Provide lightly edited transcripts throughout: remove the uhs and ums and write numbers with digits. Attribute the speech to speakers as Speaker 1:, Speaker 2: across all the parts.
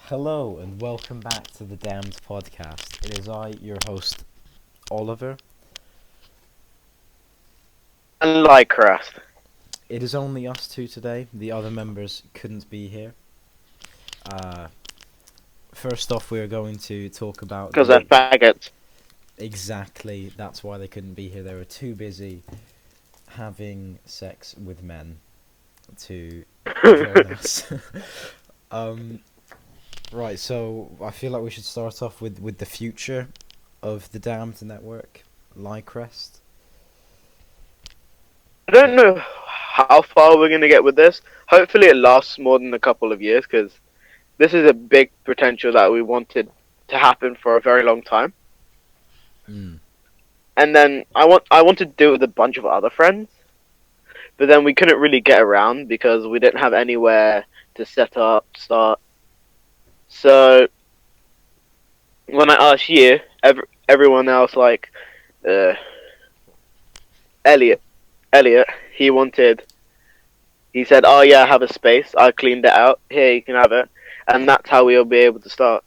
Speaker 1: Hello and welcome back to the Damned podcast. It is I, your host, Oliver.
Speaker 2: And Lycrest.
Speaker 1: It is only us two today. The other members couldn't be here. Uh, First off, we are going to talk about
Speaker 2: Because they're faggots.
Speaker 1: Exactly, that's why they couldn't be here. They were too busy having sex with men to join us. um, right, so I feel like we should start off with the future of the Damned Network, Lycrest.
Speaker 2: I don't know how far we're going to get with this. Hopefully it lasts more than a couple of years, because this is a big potential that we wanted to happen for a very long time.
Speaker 1: Mm.
Speaker 2: And then I want to do it with a bunch of other friends, but then we couldn't really get around because we didn't have anywhere to set up, start. So when I asked you, everyone else, like uh, Elliot, Elliot, he wanted. He said, "Oh yeah, I have a space. I cleaned it out. Here, you can have it." And that's how we'll be able to start.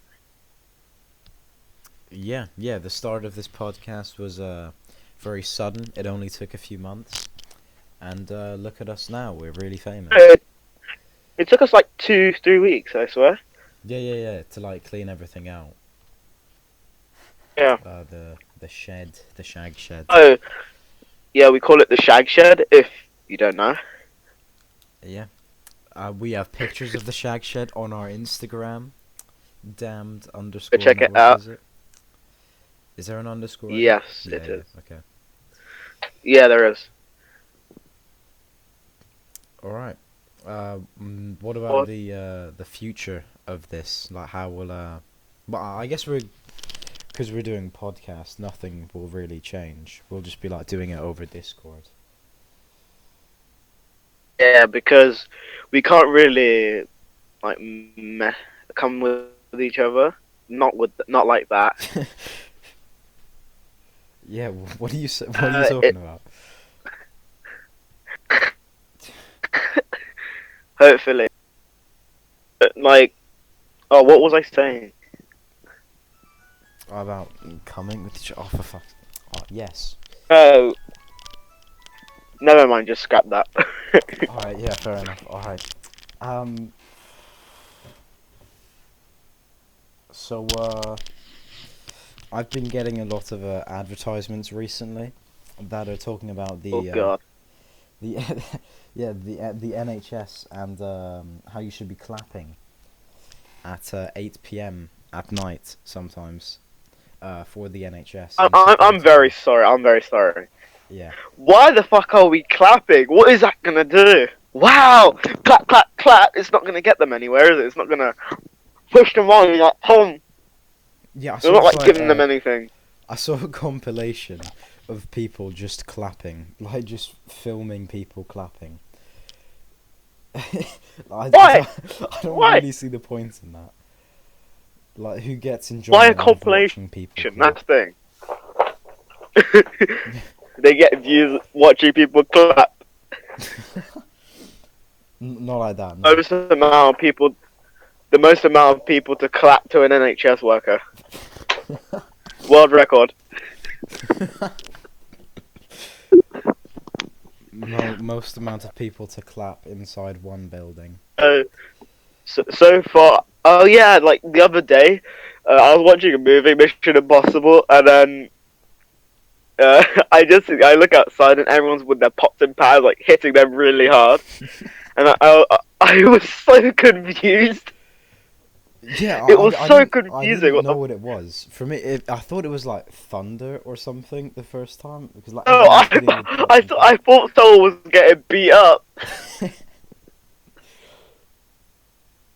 Speaker 1: Yeah, the start of this podcast was very sudden. It only took a few months. And look at us now, we're really famous.
Speaker 2: It took us like 2-3 weeks, I swear.
Speaker 1: Yeah, to like clean everything out.
Speaker 2: Yeah.
Speaker 1: The shed, the shag shed.
Speaker 2: Oh, yeah, we call it the shag shed, if you don't know.
Speaker 1: Yeah. We have pictures of the shag shed on our Instagram. Damned underscore
Speaker 2: Check it
Speaker 1: network,
Speaker 2: out.
Speaker 1: is it? Is there an underscore?
Speaker 2: Yes,
Speaker 1: Yeah,
Speaker 2: it is.
Speaker 1: okay.
Speaker 2: Yeah, there is.
Speaker 1: Alright. What about the future of this? Like, how will Well, I guess because we're doing podcast, nothing will really change. We'll just be like doing it over Discord.
Speaker 2: Yeah, because we can't really like come with each other. Not like that.
Speaker 1: Yeah, what are you what are you talking about?
Speaker 2: Hopefully, like, oh, what was I saying?
Speaker 1: About coming with each other? Oh, for fuck. Oh, yes.
Speaker 2: Oh, never mind. Just scrap that.
Speaker 1: Alright, yeah, fair enough. Alright. Um. So, I've been getting a lot of advertisements recently that are talking about
Speaker 2: Oh God.
Speaker 1: the the NHS and how you should be clapping at 8 p.m. at night sometimes for the NHS
Speaker 2: I'm
Speaker 1: in
Speaker 2: I'm
Speaker 1: support
Speaker 2: I'm
Speaker 1: of
Speaker 2: very sorry. I'm very sorry.
Speaker 1: yeah.
Speaker 2: Why the fuck are we clapping? What is that gonna do? Wow! Clap, clap, clap! It's not gonna get them anywhere, is it? It's not gonna push them on like home.
Speaker 1: Yeah, I
Speaker 2: We're
Speaker 1: saw
Speaker 2: not
Speaker 1: this
Speaker 2: like giving them anything.
Speaker 1: I saw a compilation of people just clapping, like just filming people clapping.
Speaker 2: Why?
Speaker 1: I don't
Speaker 2: Why?
Speaker 1: really see the point in that. Like, who gets
Speaker 2: Why a
Speaker 1: enjoyment out of
Speaker 2: compilation?
Speaker 1: watching people
Speaker 2: That's
Speaker 1: clap?
Speaker 2: the thing. They get views watching people clap.
Speaker 1: Not like that, no.
Speaker 2: Most amount of people, the most amount of people to clap to an NHS worker. World record.
Speaker 1: Most amount of people to clap inside one building.
Speaker 2: So far, oh yeah, like the other day, I was watching a movie, Mission Impossible, and then I look outside and everyone's with their pots and pans like hitting them really hard, and I was so confused.
Speaker 1: Yeah,
Speaker 2: It was so
Speaker 1: I
Speaker 2: confusing.
Speaker 1: didn't
Speaker 2: What
Speaker 1: know
Speaker 2: the?
Speaker 1: what it was. For me, I thought it was like thunder or something the first time because like
Speaker 2: No,
Speaker 1: everyone's hitting with pots and
Speaker 2: I
Speaker 1: pans.
Speaker 2: thought someone was getting beat up.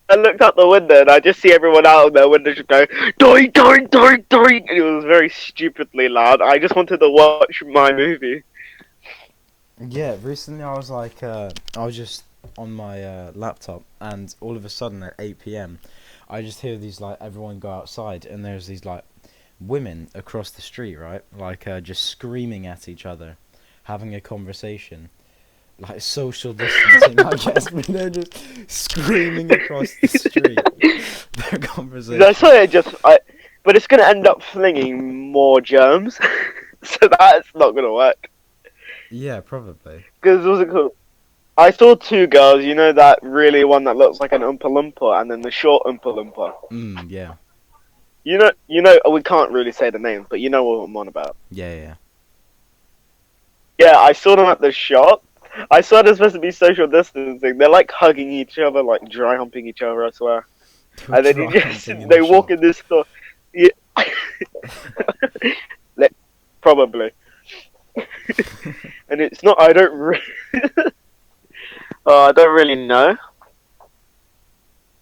Speaker 2: I looked out the window and I just see everyone out of their window just going doink doink doink doink, and it was very stupidly loud. I just wanted to watch my movie.
Speaker 1: Yeah, recently I was just on my laptop, and all of a sudden at 8 p.m. I just hear these like everyone go outside, and there's these like women across the street, right? Like just screaming at each other, having a conversation. like social distancing, I guess, but they're just screaming across the street their
Speaker 2: I
Speaker 1: conversation.
Speaker 2: swear, but it's gonna end up flinging more germs, so that's not gonna work.
Speaker 1: Yeah, probably.
Speaker 2: Because what's it called? I saw two girls. You know that really one that looks like an Oompa Loompa, and then the short Oompa Loompa.
Speaker 1: Yeah.
Speaker 2: We can't really say the names, but you know what I'm on about.
Speaker 1: Yeah, yeah.
Speaker 2: Yeah, I saw them at the shop. I swear they're supposed to be social distancing. They're like hugging each other, like dry humping each other. I swear.
Speaker 1: They were
Speaker 2: And then you
Speaker 1: dry
Speaker 2: just
Speaker 1: humping in the
Speaker 2: they walk in
Speaker 1: shop.
Speaker 2: this store. Yeah, Like, probably. And it's not. I don't really know.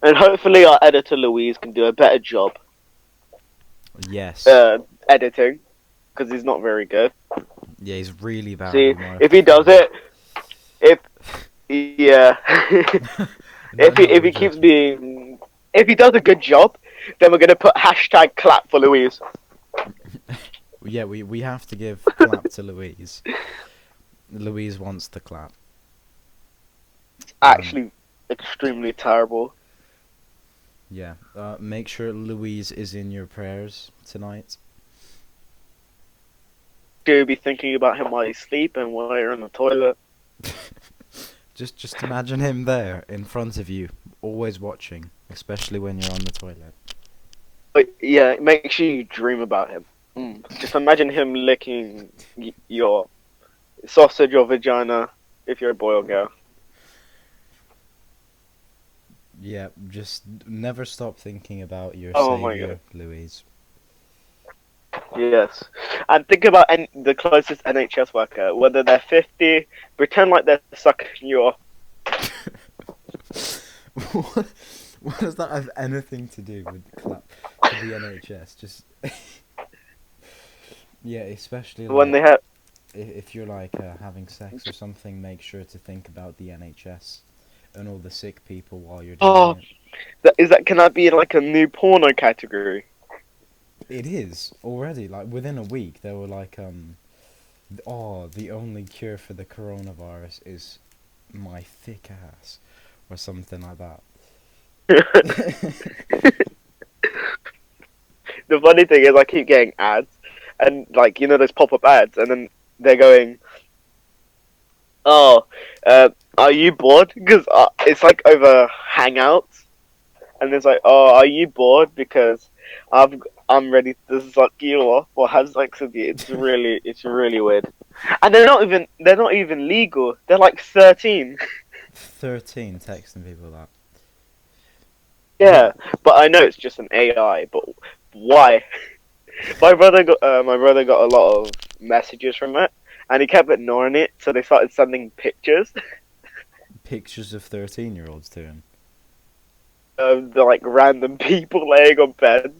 Speaker 2: And hopefully our editor Louise can do a better job
Speaker 1: Yes.
Speaker 2: editing because he's not very good.
Speaker 1: Yeah, he's really bad.
Speaker 2: See,
Speaker 1: We might have
Speaker 2: if
Speaker 1: to
Speaker 2: he does
Speaker 1: fire him.
Speaker 2: it, if yeah,
Speaker 1: No, no,
Speaker 2: if
Speaker 1: we're
Speaker 2: he keeps
Speaker 1: joking.
Speaker 2: being, if he does a good job, then we're gonna put hashtag clap for Louise.
Speaker 1: Yeah, we have to give clap to Louise. Louise wants the clap. Um,
Speaker 2: Actually, extremely terrible.
Speaker 1: yeah. Make sure Louise is in your prayers tonight.
Speaker 2: Do be thinking about him while you sleep and while you're in the toilet.
Speaker 1: Just imagine him there in front of you, always watching, especially when you're on the toilet.
Speaker 2: But yeah, make sure you dream about him. Just imagine him licking your sausage or vagina if you're a boy or girl.
Speaker 1: Yeah, just never stop thinking about your
Speaker 2: Oh my god.
Speaker 1: savior, Louise.
Speaker 2: Yes. And think about the closest NHS worker, whether they're 50, pretend like they're sucking you off.
Speaker 1: what, what does that have anything to do with the NHS? Just yeah, especially
Speaker 2: When
Speaker 1: like
Speaker 2: they have.
Speaker 1: if you're like having sex or something, make sure to think about the NHS and all the sick people while you're doing
Speaker 2: Oh,
Speaker 1: it.
Speaker 2: can that be like a new porno category?
Speaker 1: It is already like within a week they were like oh, the only cure for the coronavirus is my thick ass or something like that.
Speaker 2: The funny thing is, I keep getting ads, and like those pop-up ads, and then they're going, "Oh, are you bored?" Because it's like over Hangouts, and it's like, "Oh, are you bored?" Because I'm ready to suck you off or have sex with you. It's really weird, and they're not even legal. They're like 13.
Speaker 1: 13 texting people that. Yeah,
Speaker 2: Yeah, but I know it's just an AI. But why? My brother got a lot of messages from it, and he kept ignoring it. So they started sending pictures
Speaker 1: pictures of 13-year-olds to him.
Speaker 2: of the like random people laying on beds.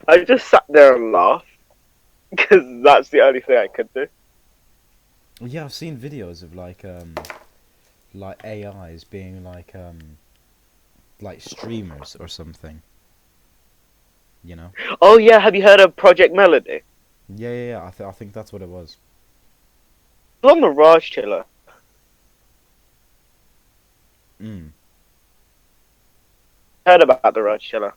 Speaker 2: I just sat there and laughed because that's the only thing I could do.
Speaker 1: Yeah, I've seen videos of like AIs being like streamers or something, you know?
Speaker 2: Oh yeah, have you heard of Project Melody?
Speaker 1: Yeah, yeah, yeah. I think that's what it was.
Speaker 2: It's on the Raj Chiller.
Speaker 1: Mm.
Speaker 2: Heard about the Raj Chiller?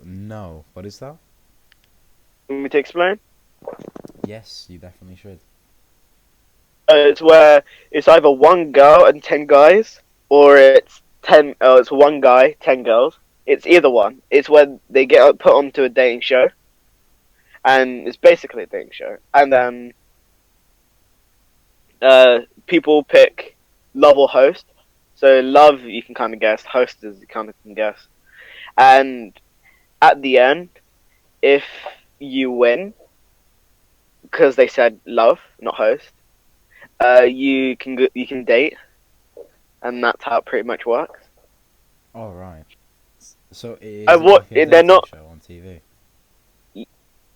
Speaker 1: No, what is that?
Speaker 2: Want me to explain?
Speaker 1: Yes, you definitely should.
Speaker 2: It's where it's either one girl and 10 guys, or it's 10. It's one guy, 10 girls. It's either one. It's when they get put onto a dating show, and it's basically a dating show. And then people pick love or host. So love you can kind of guess, host is you kind of can guess. And at the end, if you win, because they said love, not host, you can date, and that's how it pretty much works.
Speaker 1: All right. So
Speaker 2: I
Speaker 1: is it
Speaker 2: what
Speaker 1: like a
Speaker 2: they're
Speaker 1: dating
Speaker 2: not.
Speaker 1: show on TV?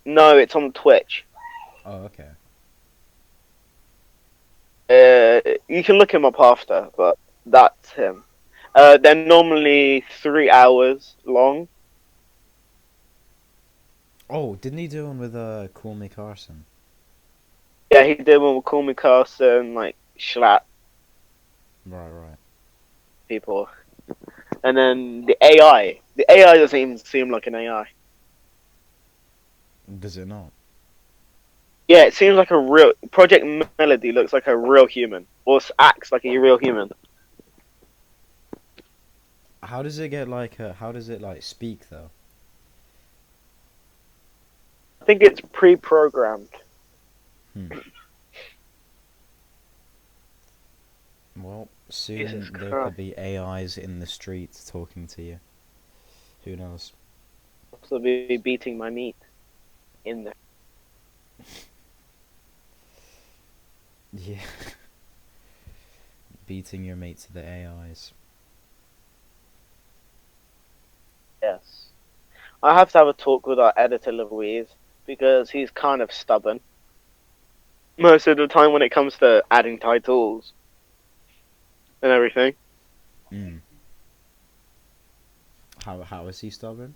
Speaker 2: No, it's on Twitch.
Speaker 1: Oh, okay.
Speaker 2: You can look him up after, but that's him. They're normally 3 hours long.
Speaker 1: Oh, didn't he do one with Cool Me Carson?
Speaker 2: Yeah, he did one with Call Me Carson, like Schlatt
Speaker 1: Right, right.
Speaker 2: people, and then the AI. The AI doesn't even seem like an AI.
Speaker 1: Does it not?
Speaker 2: Yeah, it seems like a real Project Melody looks like a real human, or acts like a real human.
Speaker 1: How does it get like how does it like speak though?
Speaker 2: I think it's pre-programmed.
Speaker 1: Hmm. Well,
Speaker 2: Jesus
Speaker 1: soon there
Speaker 2: Christ.
Speaker 1: could be AIs in the streets talking to you. Who knows?
Speaker 2: Also be beating my meat in there.
Speaker 1: Yeah. Beating your mate to the AIs.
Speaker 2: Yes. I have to have a talk with our editor Louise because he's kind of stubborn. Most of the time when it comes to adding titles and everything.
Speaker 1: Hmm. How is he stubborn?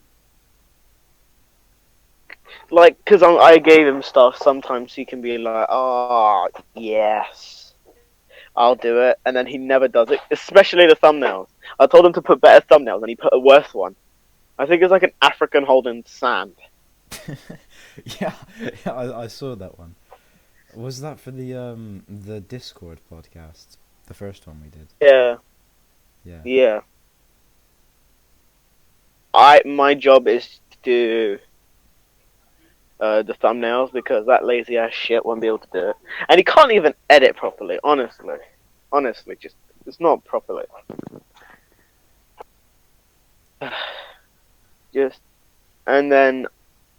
Speaker 2: Like, because I gave him stuff, sometimes he can be like, oh, yes, I'll do it. And then he never does it, especially the thumbnails. I told him to put better thumbnails and he put a worse one. I think it's like an African holding sand.
Speaker 1: Yeah, yeah, I saw that one. Was that for the Discord podcast? The first one we did.
Speaker 2: Yeah,
Speaker 1: Yeah.
Speaker 2: yeah. My job is to do the thumbnails because that lazy ass shit won't be able to do it. And he can't even edit properly, honestly. Honestly, just it's not properly. Just and then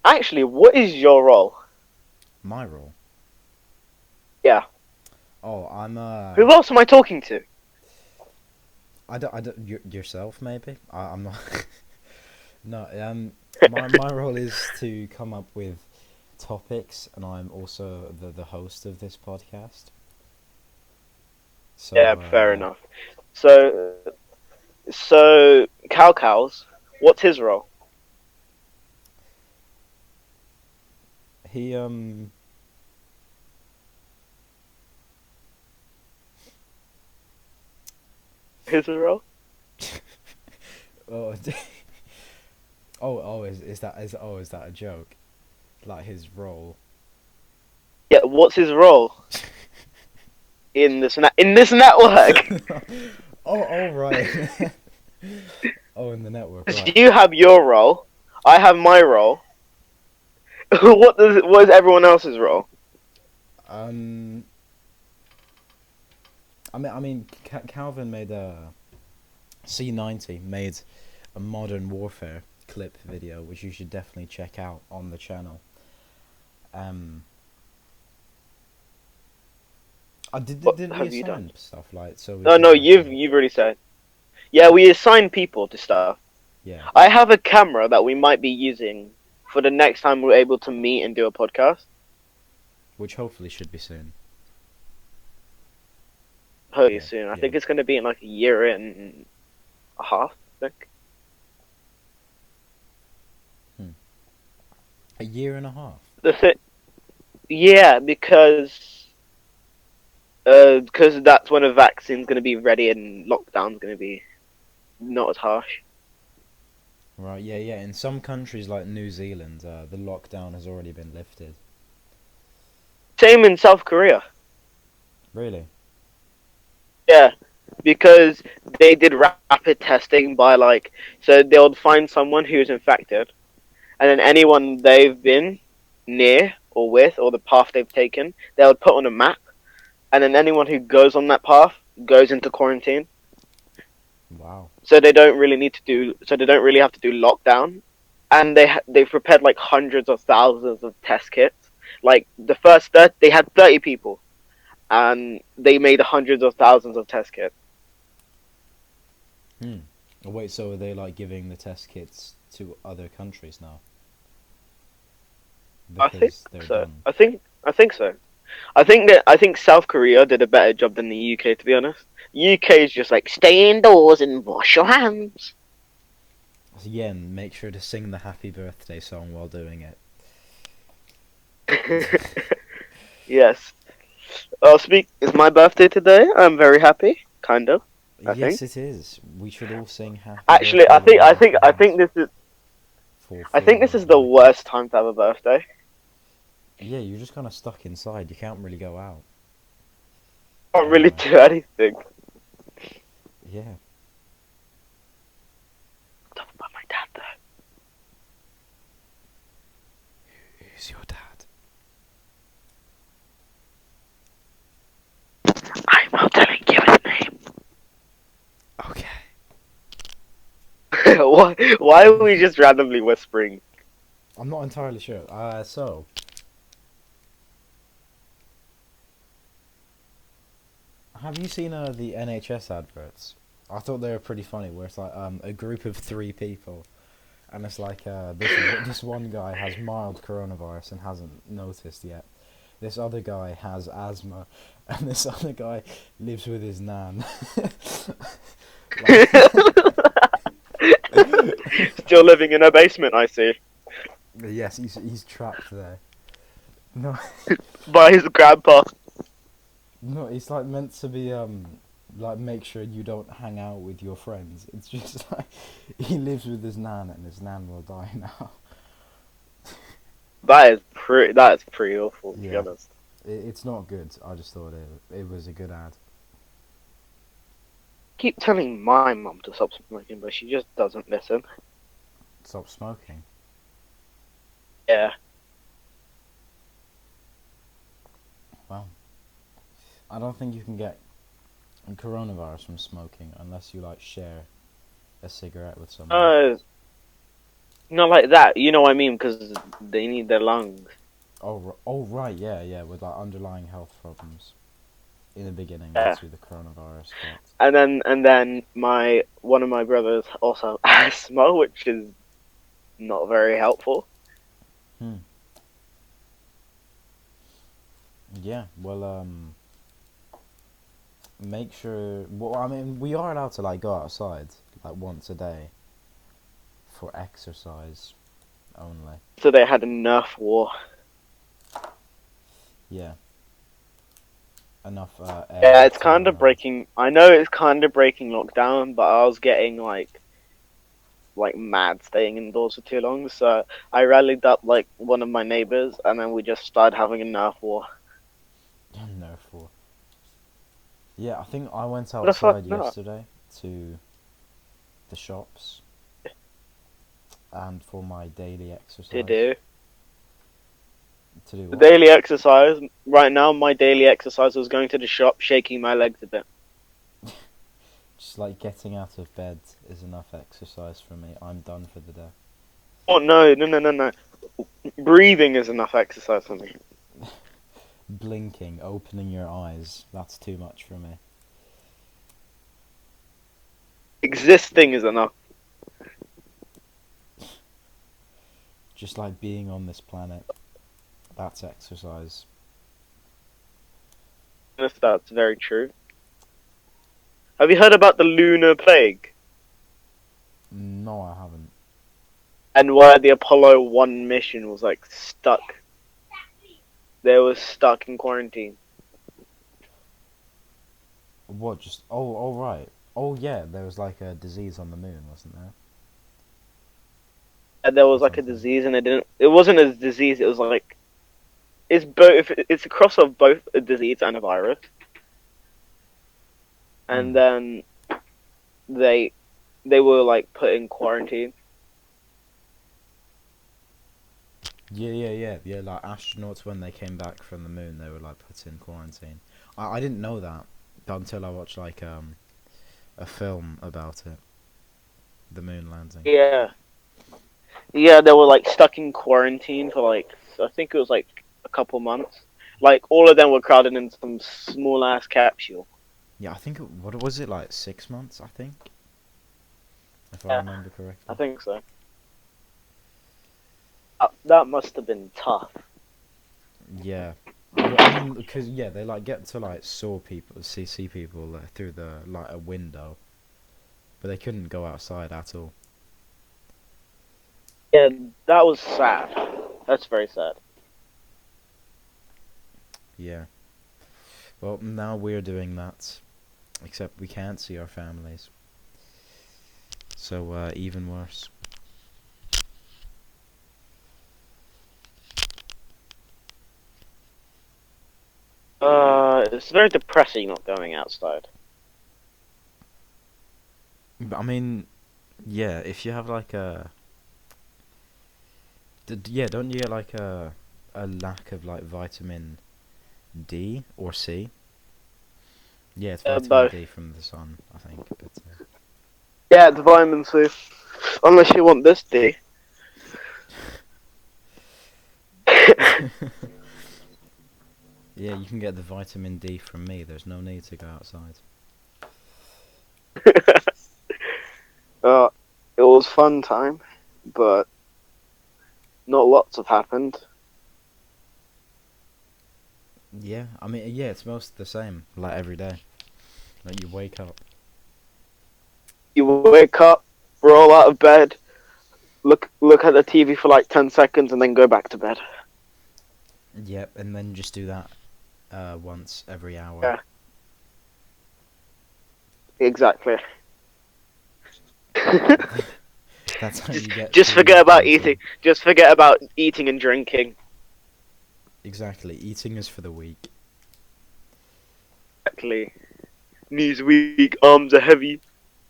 Speaker 2: actually, what is your role?
Speaker 1: My role.
Speaker 2: Yeah.
Speaker 1: Oh, I'm
Speaker 2: Who else am I talking to?
Speaker 1: I don't yourself maybe. I'm not. No. My role is to come up with topics, and I'm also the host of this podcast.
Speaker 2: Yeah,
Speaker 1: So
Speaker 2: fair enough. So, so Cows, what's his role?
Speaker 1: he
Speaker 2: His role?
Speaker 1: oh oh is that a joke? Like his role.
Speaker 2: Yeah, what's his role in this network?
Speaker 1: Oh right. Oh, in the network,
Speaker 2: So
Speaker 1: right.
Speaker 2: you have your role, I have my role. What is everyone else's role?
Speaker 1: Um, I mean, Calvin made a C90 made a Modern Warfare clip video, which you should definitely check out on the channel. Um,
Speaker 2: What
Speaker 1: didn't we
Speaker 2: have you done?
Speaker 1: assign stuff like so we
Speaker 2: Oh
Speaker 1: could
Speaker 2: no,
Speaker 1: like
Speaker 2: you've already said. Yeah, we assign people to stuff.
Speaker 1: yeah,
Speaker 2: I have a camera that we might be using for the next time we're able to meet and do a podcast.
Speaker 1: which hopefully should be soon.
Speaker 2: Hopefully
Speaker 1: Yeah,
Speaker 2: soon. I
Speaker 1: yeah.
Speaker 2: think it's going to be in like a year and a half. I think.
Speaker 1: A year and a half.
Speaker 2: The thing, yeah, because that's when a vaccine's going to be ready and lockdown's going to be not as harsh.
Speaker 1: Right, yeah, yeah. In some countries like New Zealand, the lockdown has already been lifted.
Speaker 2: Same in South Korea.
Speaker 1: Really?
Speaker 2: Yeah, because they did rapid testing by like, so they'll find someone who's infected, and then anyone they've been near or with or the path they've taken, they'll put on a map, and then anyone who goes on that path goes into quarantine.
Speaker 1: Wow.
Speaker 2: So they don't really need to do. So they don't really have to do lockdown, and they've prepared like hundreds of thousands of test kits. Like the first they had 30 people, and they made hundreds of thousands of test kits.
Speaker 1: Hmm. Oh, wait, so are they like giving the test kits to other countries now?
Speaker 2: I think
Speaker 1: Because they're
Speaker 2: so.
Speaker 1: done.
Speaker 2: I think so. I think South Korea did a better job than the UK, to be honest. UK is just like stay indoors and wash your hands.
Speaker 1: So, yeah, and make sure to sing the happy birthday song while doing it.
Speaker 2: Yes. It's my birthday today. I'm very happy. Kind of. I think.
Speaker 1: Yes, it is. We should all sing happy
Speaker 2: Actually,
Speaker 1: birthday with loud
Speaker 2: I
Speaker 1: applause
Speaker 2: think this is
Speaker 1: for
Speaker 2: I think this
Speaker 1: full
Speaker 2: is the
Speaker 1: microphones.
Speaker 2: worst time to have a birthday.
Speaker 1: Yeah, you're just kind of stuck inside. You can't really go out
Speaker 2: Can't really
Speaker 1: anywhere.
Speaker 2: do anything.
Speaker 1: Yeah.
Speaker 2: Talk about my dad though.
Speaker 1: Who's your dad?
Speaker 2: I'm not telling you his name.
Speaker 1: Okay.
Speaker 2: Why are we just randomly whispering?
Speaker 1: I'm not entirely sure. So have you seen the NHS adverts? I thought they were pretty funny. Where it's like a group of 3 people, and it's like this one guy has mild coronavirus and hasn't noticed yet. This other guy has asthma, and this other guy lives with his nan. Like,
Speaker 2: Still living in a basement, I see.
Speaker 1: yes, he's trapped there. No,
Speaker 2: By his grandpa.
Speaker 1: no, it's like meant to be like make sure you don't hang out with your friends. It's just like he lives with his nan, and his nan will die now.
Speaker 2: That is pretty awful, to be
Speaker 1: Yeah,
Speaker 2: honest.
Speaker 1: it's not good. I just thought it was a good ad.
Speaker 2: Keep telling my mum to stop smoking, but she just doesn't listen.
Speaker 1: Stop smoking.
Speaker 2: Yeah.
Speaker 1: Well, I don't think you can get coronavirus from smoking unless you like share a cigarette with someone.
Speaker 2: Not like that. You know what I mean? Because they need their lungs.
Speaker 1: Oh right, yeah, yeah, with like underlying health problems. In the beginning,
Speaker 2: Yeah.
Speaker 1: that's who the coronavirus got.
Speaker 2: And then my one of my brothers also asthma, which is not very helpful.
Speaker 1: Hmm. Yeah. Well, make sure. Well, I mean, we are allowed to like go outside like once a day for exercise only.
Speaker 2: So they had enough war.
Speaker 1: Yeah. Enough
Speaker 2: Yeah,
Speaker 1: air
Speaker 2: it's
Speaker 1: to.
Speaker 2: kind of breaking. I know it's kind of breaking lockdown, but I was getting like mad staying indoors for too long. So I rallied up like one of my neighbors, and then we just started having a Nerf war.
Speaker 1: No, for. Yeah, I think I went
Speaker 2: What the fuck?
Speaker 1: outside
Speaker 2: No,
Speaker 1: yesterday to the shops and for my daily
Speaker 2: to
Speaker 1: exercise.
Speaker 2: do
Speaker 1: To do
Speaker 2: the
Speaker 1: what?
Speaker 2: daily exercise. Right now, my daily exercise was going to the shop, shaking my legs a bit.
Speaker 1: Just like getting out of bed is enough exercise for me. I'm done for the day.
Speaker 2: Oh no, no, no, no, no! Breathing is enough exercise for me.
Speaker 1: Blinking, opening your eyes, that's too much for me.
Speaker 2: Existing is enough.
Speaker 1: Just like being on this planet, that's exercise.
Speaker 2: If that's very true. Have you heard about the lunar plague
Speaker 1: No, I haven't.
Speaker 2: and why the Apollo 1 mission was like stuck? They were stuck in quarantine.
Speaker 1: What, just. Oh, right. Oh, yeah, there was like a disease on the moon, wasn't there?
Speaker 2: And there
Speaker 1: Or
Speaker 2: was like a
Speaker 1: something.
Speaker 2: disease, and it wasn't a disease. It was like it's both. It's a cross of both a disease and a virus. And
Speaker 1: Hmm.
Speaker 2: then they they were like put in quarantine.
Speaker 1: Yeah, like astronauts when they came back from the moon, they were like put in quarantine. I didn't know that until I watched like a film about it. The moon landing.
Speaker 2: Yeah, yeah, they were like stuck in quarantine for like I think it was like a couple months. Like all of them were crowded in some small ass capsule.
Speaker 1: Yeah, I think what was it like 6 months? I think, if I
Speaker 2: Yeah,
Speaker 1: remember
Speaker 2: I
Speaker 1: correctly.
Speaker 2: think so. That must have been tough.
Speaker 1: Yeah, well, I mean, because yeah, they like get to like saw people, see people through the like a window, but they couldn't go outside at all.
Speaker 2: Yeah, that was sad. That's very sad.
Speaker 1: Yeah. Well, now we're doing that, except we can't see our families. So, even worse.
Speaker 2: It's very depressing not going outside.
Speaker 1: But, I mean, yeah, if you have like a... yeah, don't you get like a lack of like vitamin D or C? Yeah, it's vitamin
Speaker 2: Both.
Speaker 1: D from the sun, I think. But
Speaker 2: Yeah, the vitamin C. Unless you want this D.
Speaker 1: yeah, you can get the vitamin D from me. There's no need to go outside.
Speaker 2: uh, it was fun time, but not lots have happened.
Speaker 1: Yeah, I mean, yeah, it's most the same, like every day. Like you wake up.
Speaker 2: You wake up, roll out of bed, look at the TV for like 10 seconds, and then go back to bed.
Speaker 1: Yep, and then just do that once every hour.
Speaker 2: Yeah, exactly.
Speaker 1: That's how you get
Speaker 2: Just
Speaker 1: through
Speaker 2: forget about
Speaker 1: quarantine.
Speaker 2: eating. Just forget about eating and drinking.
Speaker 1: Exactly, eating is for the weak.
Speaker 2: Exactly. Knees weak, arms are heavy,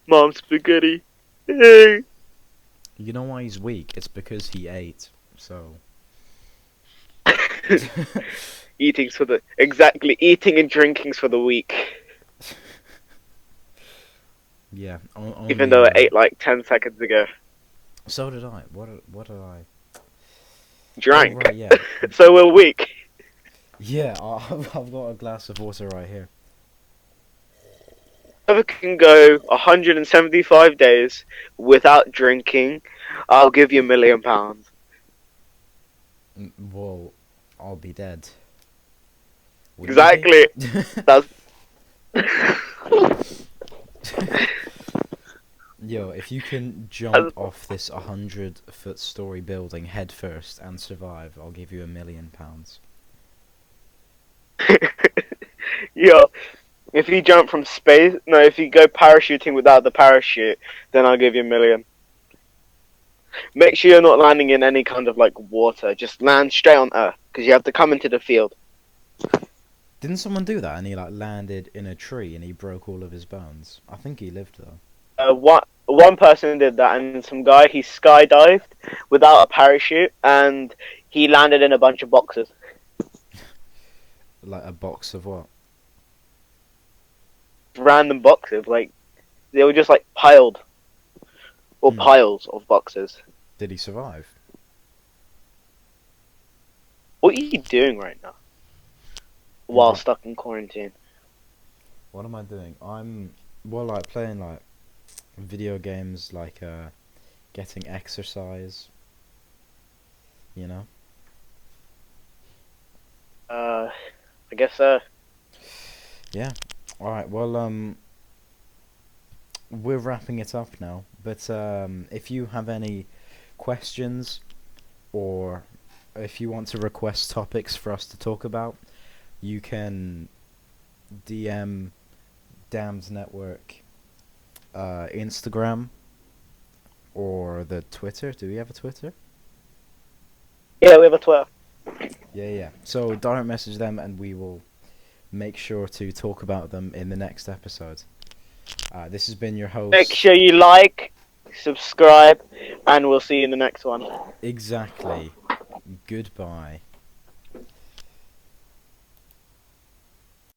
Speaker 2: mom spaghetti. Hey.
Speaker 1: You know why he's weak? It's because he ate. So.
Speaker 2: Eating's for the eating and drinking's for the weak.
Speaker 1: Yeah,
Speaker 2: Even
Speaker 1: only.
Speaker 2: though I ate like 10 seconds ago.
Speaker 1: So did I. What did I? Oh
Speaker 2: Drank.
Speaker 1: right, yeah,
Speaker 2: So we're weak.
Speaker 1: yeah. I've got a glass of water right here.
Speaker 2: Whoever can go 175 days without drinking, I'll give you £1,000,000.
Speaker 1: Well, I'll be dead. Will you be?
Speaker 2: Exactly. That's.
Speaker 1: Yo, if you can jump off this 100-foot story building head first and survive, I'll give you £1,000,000.
Speaker 2: Yo, if you jump from space, no, if you go parachuting without the parachute, then I'll give you 1,000,000. Make sure you're not landing in any kind of like water. Just land straight on Earth because you have to come into the field.
Speaker 1: Didn't someone do that and he like landed in a tree and he broke all of his bones? I think he lived though.
Speaker 2: One person did that, and some guy he skydived without a parachute, and he landed in a bunch of boxes.
Speaker 1: Like a box of what?
Speaker 2: Random boxes, like they were just like piled or
Speaker 1: Hmm.
Speaker 2: piles of boxes.
Speaker 1: Did he survive?
Speaker 2: What are you doing right now while stuck in quarantine?
Speaker 1: What am I doing? I'm well, like playing like video games, like getting exercise. You know.
Speaker 2: I guess
Speaker 1: Yeah. All right. Well, we're wrapping it up now. But if you have any questions or if you want to request topics for us to talk about, you can DM Dams Network Instagram or the Twitter. Do we have a Twitter?
Speaker 2: yeah, we have a Twitter.
Speaker 1: Yeah, yeah. So direct message them and we will make sure to talk about them in the next episode. This has been your
Speaker 2: Make
Speaker 1: host.
Speaker 2: sure you like, subscribe, and we'll see you in the next one.
Speaker 1: Exactly. Goodbye.